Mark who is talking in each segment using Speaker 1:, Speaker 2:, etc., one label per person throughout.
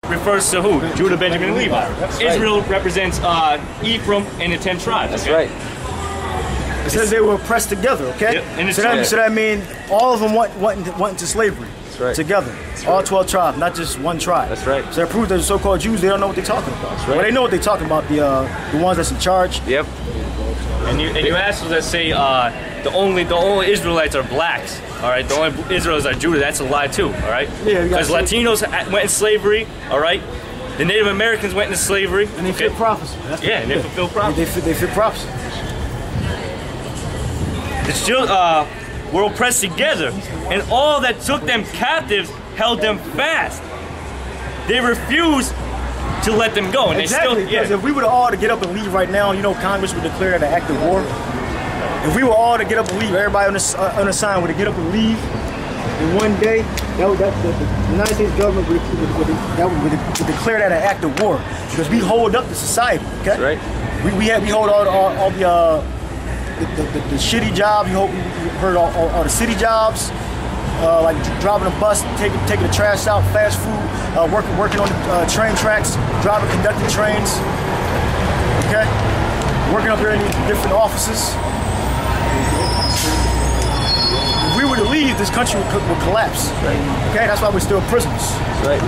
Speaker 1: refers to who? Judah, Benjamin, and Levi. Israel represents Ephraim and the 10 tribes.
Speaker 2: That's right.
Speaker 3: It says they were oppressed together, okay?
Speaker 1: Yep. And
Speaker 3: so that means all of them went into slavery.
Speaker 2: That's right.
Speaker 3: Together. That's all 12 tribes, not just one tribe.
Speaker 2: That's right.
Speaker 3: So that proves that the so-called Jews, they don't know what they're talking about.
Speaker 2: That's right.
Speaker 3: Well, they know what they're talking about, the ones that's in charge.
Speaker 2: Yep.
Speaker 1: And you ask us that say the only Israelites are blacks. All right, the only Israelites are Judah. That's a lie too. All right.
Speaker 3: Yeah.
Speaker 1: Because Latinos went in slavery. All right. The Native Americans went into slavery.
Speaker 3: And they fit prophecy.
Speaker 1: And they fulfill prophecy.
Speaker 3: They fit prophecy.
Speaker 1: The children were oppressed together, and all that took them captives held them fast. They refused to let them go, and
Speaker 3: exactly,
Speaker 1: they still.
Speaker 3: Because if we were all to get up and leave right now, you know, Congress would declare that an act of war. If we were all to get up and leave, everybody on the sign would get up and leave in one day, the United States government would declare that an act of war, because we hold up the society. Okay,
Speaker 2: that's right.
Speaker 3: We hold all the shitty jobs. You heard all the city jobs, like driving a bus, taking the trash out, fast food, working on the train tracks, driving, conducting trains. Okay, working up there in different offices. If we were to leave, this country would collapse.
Speaker 2: Right.
Speaker 3: Okay, that's why we're still prisoners.
Speaker 2: That's right.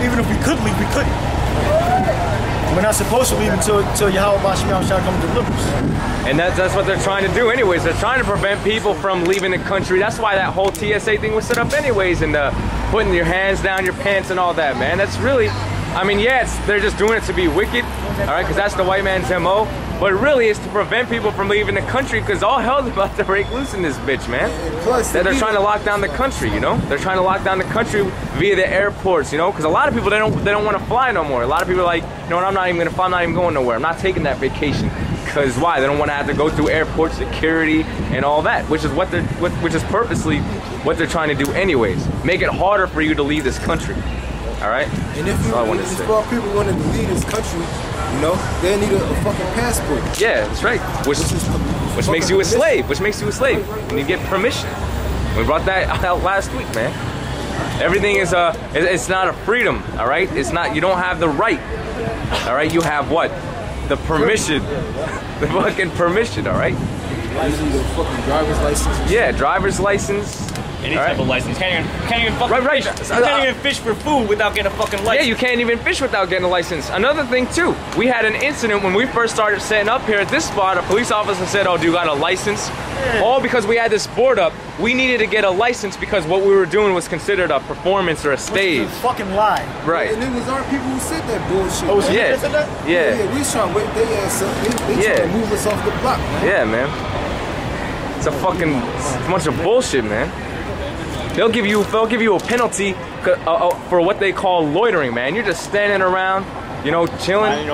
Speaker 3: Even if we could leave, we couldn't. We're not supposed to leave until Yahweh Bashmiel shall come and deliver us.
Speaker 2: And that's what they're trying to do anyways. They're trying to prevent people from leaving the country. That's why that whole TSA thing was set up anyways, and putting your hands down your pants and all that, man. That's really, I mean, yeah, they're just doing it to be wicked, all right, because that's the white man's MO. But really, it's to prevent people from leaving the country, because all hell's about to break loose in this bitch, man. Plus, they're trying to lock down the country, you know? They're trying to lock down the country via the airports, you know? Because a lot of people, they don't want to fly no more. A lot of people are like, you know what, I'm not even going nowhere. I'm not taking that vacation. Because why? They don't want to have to go through airport security and all that, which is purposely what they're trying to do anyways. Make it harder for you to leave this country. All right?
Speaker 4: And if people wanted to leave this country, you know, they need a fucking passport.
Speaker 2: Yeah, that's right. Which makes you a slave. Which makes you a slave. And you get permission. We brought that out last week, man. Everything is it's not a freedom, all right? It's not, you don't have the right. All right? You have what? The permission. The fucking permission, all right?
Speaker 4: You need a fucking driver's license.
Speaker 2: Yeah, driver's license.
Speaker 1: Any type of license. Can't even fucking fish. You can't even fish for food without getting a fucking license.
Speaker 2: Yeah, you can't even fish without getting a license. Another thing too, we had an incident when we first started setting up here at this spot. A police officer said, "Oh, do you got a license?" Yeah. All because we had this board up. We needed to get a license because what we were doing was considered a performance or a stage.
Speaker 3: Which is a fucking lie.
Speaker 2: Right.
Speaker 4: And it was our people who said that bullshit.
Speaker 3: Oh,
Speaker 2: yeah.
Speaker 3: Said that?
Speaker 2: Yeah.
Speaker 4: Yeah, we was trying to wait their ass up. They trying to move us off the block, man.
Speaker 2: Yeah, man. It's a fucking bunch of bullshit, man. They'll give you a penalty for what they call loitering, man. You're just standing around, you know, chilling,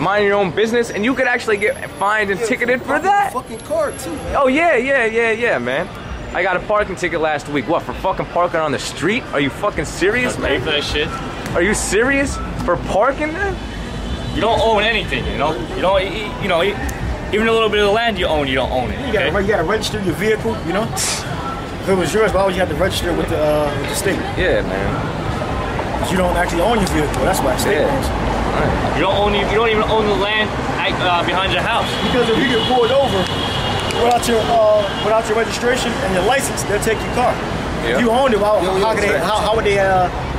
Speaker 2: minding your own business, and you could actually get fined and ticketed for that.
Speaker 4: Fucking car too, man.
Speaker 2: Oh yeah, man. I got a parking ticket last week. What, for fucking parking on the street? Are you fucking serious, man?
Speaker 1: Pay for that shit.
Speaker 2: Are you serious? For parking, man?
Speaker 1: You don't own anything, you know. You don't, you know, even a little bit of the land you own it.
Speaker 3: Okay? You gotta register your vehicle, you know. If it was yours, why would you have to register with the state?
Speaker 2: Yeah, man.
Speaker 3: But you don't actually own your vehicle. That's why state owns it.
Speaker 2: Right.
Speaker 1: You don't even own the land behind your house.
Speaker 3: Because if you get pulled over without your registration and your license, they'll take your car.
Speaker 2: Yeah.
Speaker 3: If you owned it, how would they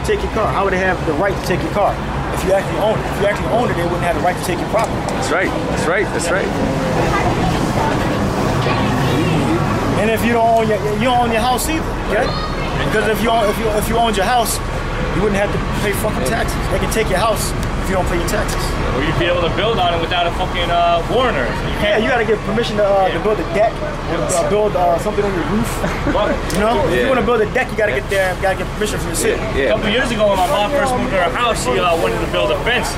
Speaker 3: take your car? How would they have the right to take your car? If you actually own it. If you actually owned it, they wouldn't have the right to take your property.
Speaker 2: That's right. That's right. That's right.
Speaker 3: And if you don't own your house either, okay? Because if you owned your house, you wouldn't have to pay fucking taxes. They can take your house if you don't pay your taxes.
Speaker 1: Or you'd be able to build on it without a fucking warrant.
Speaker 3: You gotta get permission to build a deck, build something on your roof. You know, if you want to build a deck, you gotta get permission from the city.
Speaker 1: A couple years ago, when my mom first moved to her house, she wanted to build a fence,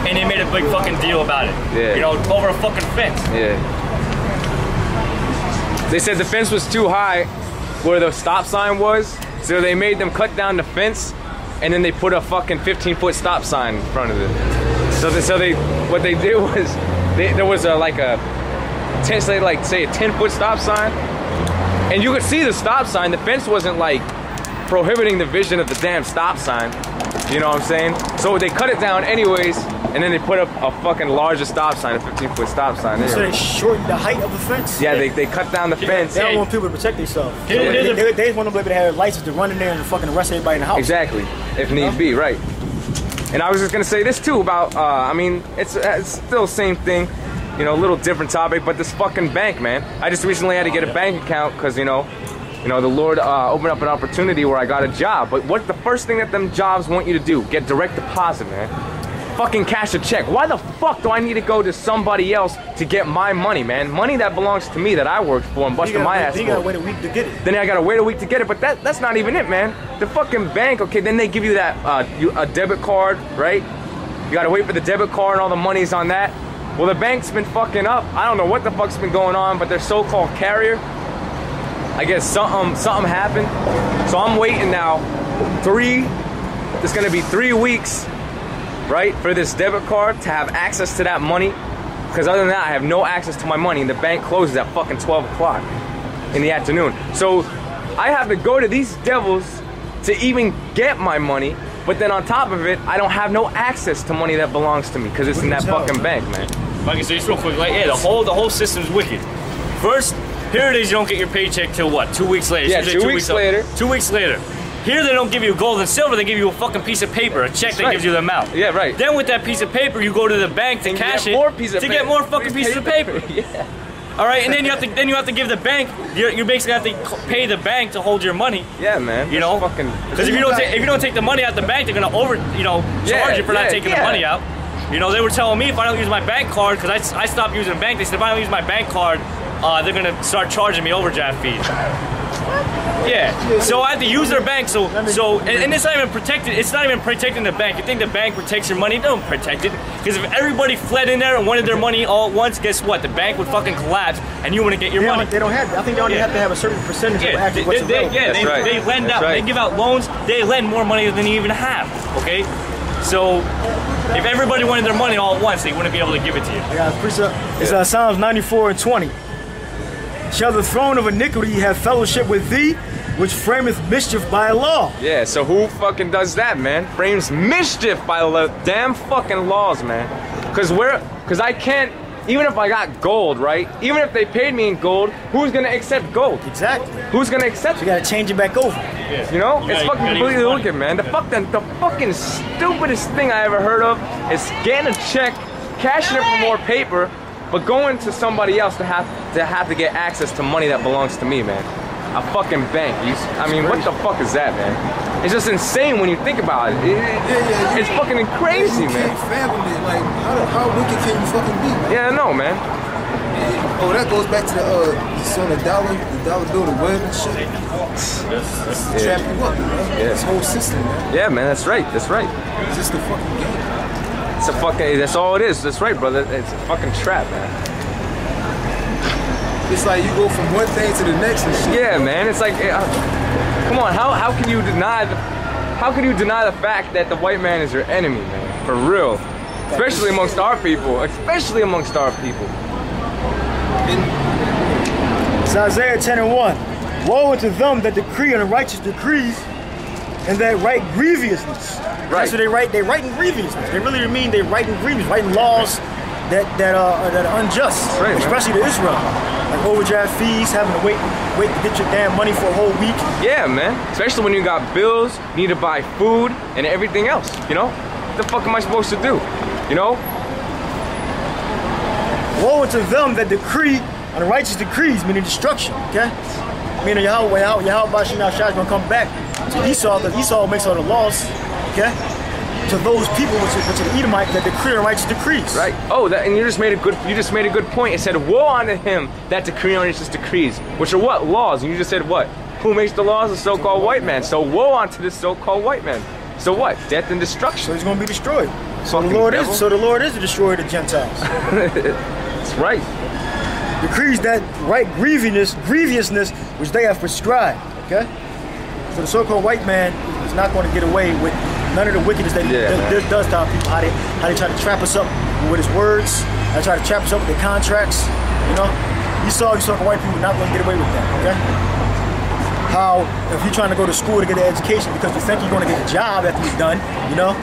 Speaker 1: and they made a big fucking deal about it.
Speaker 2: Yeah.
Speaker 1: You know, over a fucking fence.
Speaker 2: Yeah. They said the fence was too high where the stop sign was, so they made them cut down the fence, and then they put a fucking 15-foot stop sign in front of it. What they did was, there was say a 10-foot stop sign, and you could see the stop sign. The fence wasn't like prohibiting the vision of the damn stop sign, You know what I'm saying? So they cut it down anyways, and then they put up a fucking larger stop sign, a 15-foot stop sign there.
Speaker 3: So they shortened the height of the fence?
Speaker 2: Yeah, they cut down the fence.
Speaker 3: They don't want people to protect themselves. So they just want to be able to have license to run in there and fucking arrest everybody in the house.
Speaker 2: Exactly, if need be, right. And I was just gonna say this too about, I mean, it's still the same thing, you know, a little different topic, but this fucking bank, man. I just recently had to get a bank account because, you know, the Lord opened up an opportunity where I got a job. But what's the first thing that them jobs want you to do? Get direct deposit, man. Fucking cash a check. Why the fuck do I need to go to somebody else to get my money, man? Money that belongs to me that I worked for and busted my ass for.
Speaker 3: Then you gotta wait a week to get it.
Speaker 2: Then I gotta wait a week to get it, but that's not even it, man. The fucking bank, okay, then they give you that, a debit card, right? You gotta wait for the debit card and all the money's on that. Well, the bank's been fucking up. I don't know what the fuck's been going on, but their so-called carrier, I guess something happened. So I'm waiting now, it's gonna be 3 weeks, right, for this debit card to have access to that money. Because other than that, I have no access to my money, and the bank closes at fucking 12 o'clock in the afternoon. So I have to go to these devils to even get my money, but then on top of it, I don't have no access to money that belongs to me because it's in that fucking bank, man.
Speaker 1: Like I said, just real quick, like, yeah, the whole system's wicked. First, here it is, you don't get your paycheck till what, 2 weeks later?
Speaker 2: Yeah, 2 weeks later.
Speaker 1: 2 weeks later. Here they don't give you gold and silver, they give you a fucking piece of paper, a check that gives you the amount.
Speaker 2: Yeah, right.
Speaker 1: Then with that piece of paper, you go to the bank to cash it to get more fucking pieces of paper.
Speaker 2: Yeah.
Speaker 1: All right, and then you have to give the bank. You basically have to pay the bank to hold your money.
Speaker 2: Yeah, man.
Speaker 1: You know, because if you don't take the money out the bank, they're gonna charge you for not taking the money out. You know, they were telling me if I don't use my bank card, because I stopped using the bank. They said if I don't use my bank card, they're gonna start charging me overdraft fees. Yeah, so I have to use their bank. So and it's not even protected. It's not even protecting the bank. You think the bank protects your money? They don't protect it. Because if everybody fled in there and wanted their money all at once, guess what? The bank would fucking collapse, and you wouldn't get your money.
Speaker 3: They don't have. I think they only have to have a certain percentage of actually what's available.
Speaker 1: They lend out. They give out loans. They lend more money than they even have. Okay, so if everybody wanted their money all at once, they wouldn't be able to give it to you.
Speaker 3: It's Psalms 94:20. Shall the throne of iniquity have fellowship with thee, which frameth mischief by a law?
Speaker 2: Yeah, so who fucking does that, man? Frames mischief by the damn fucking laws, man. Cause I can't, even if I got gold, right? Even if they paid me in gold, who's gonna accept gold?
Speaker 3: Exactly.
Speaker 2: Who's gonna accept
Speaker 3: it? You gotta change it back over.
Speaker 1: Yeah.
Speaker 2: You know? It's fucking completely wicked, man. The fucking stupidest thing I ever heard of is getting a check, cashing it for more paper, but going to somebody else to have to get access to money that belongs to me, man. A fucking bank. I mean, what the fuck is that, man? It's just insane when you think about it. It's fucking crazy, man.
Speaker 4: You can't fathom it. Like, how wicked can you fucking be, man?
Speaker 2: Yeah, I know, man.
Speaker 4: Oh, that goes back to the dollar bill, the web and shit. Trap you up, man. This whole system, man.
Speaker 2: Yeah, man, that's right. That's right.
Speaker 4: It's just a fucking game.
Speaker 2: It's a fucking, that's all it is. That's right, brother. It's a fucking trap, man.
Speaker 4: It's like you go from one thing to the next and shit.
Speaker 2: Yeah, man. It's like, come on. How can you deny the fact that the white man is your enemy, man? For real. Especially amongst our people. Especially amongst our people.
Speaker 3: It's Isaiah 10:1. Woe unto them that decree unrighteous decrees, and that write grievousness.
Speaker 2: Right.
Speaker 3: That's what they write. They write in grievousness. They really mean they write in grievous, writing laws that are unjust,
Speaker 2: right,
Speaker 3: especially to Israel. Like overdraft fees, having to wait to get your damn money for a whole week.
Speaker 2: Yeah, man. Especially when you got bills, you need to buy food and everything else. You know, what the fuck am I supposed to do? You know.
Speaker 3: Woe unto them that decree unrighteous decrees, meaning destruction. Okay. Meaning Yahweh Bashim Shai is gonna come back to Esau. That Esau makes all the laws. Okay, to those people, which are the Edomites, that decree unrighteous decrees.
Speaker 2: Right. Oh, and you just made a good point. It said, "Woe unto him that decree unrighteous decrees," which are what? Laws. And you just said what? Who makes the laws? The so-called white man. So woe unto this so-called white man. So what? Death and destruction.
Speaker 3: So he's going to be destroyed. So the Lord is the destroyer of the Gentiles.
Speaker 2: That's right.
Speaker 3: Decrees that right grievousness which they have prescribed. Okay. So the so-called white man is not going to get away with none of the wickedness that he does to our people. How they try to trap us up with his words. How they try to trap us up with their contracts. You know, you saw white people not going to get away with that. Okay. how if you're trying to go to school to get an education because you think you're going to get a job after you're done, you know.